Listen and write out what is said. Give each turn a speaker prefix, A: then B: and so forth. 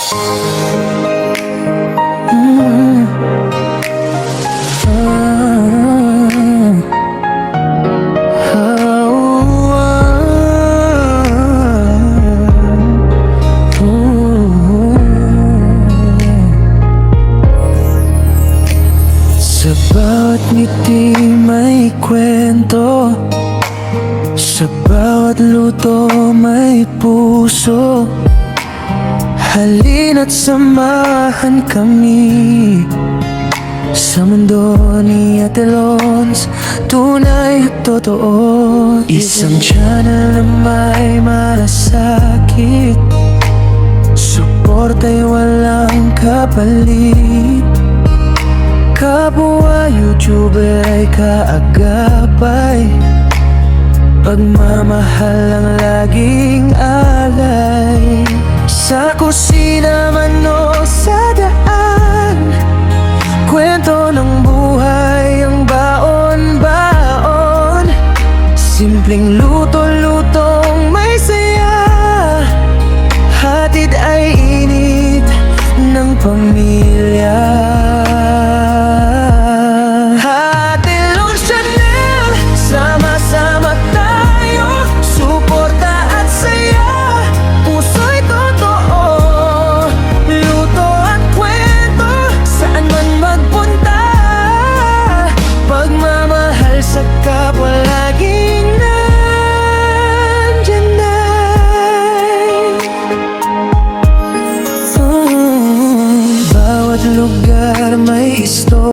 A: Sa bawat ngiti may kwento, sa bawat luto may puso. Halina't samahan kami sa mundo ni Ate Lons, tunay at totoo. Isang channel na may malasakit, suporta'y walang kapalit. Kapwa YouTuber ay kaagapay, pagmamahal ang laging alay. Sa kusina man o sa daan, kwento ng buhay ang baon-baon. Simpleng luto-lutong may saya, hatid ay init ng pamilya. Lugar may istorya.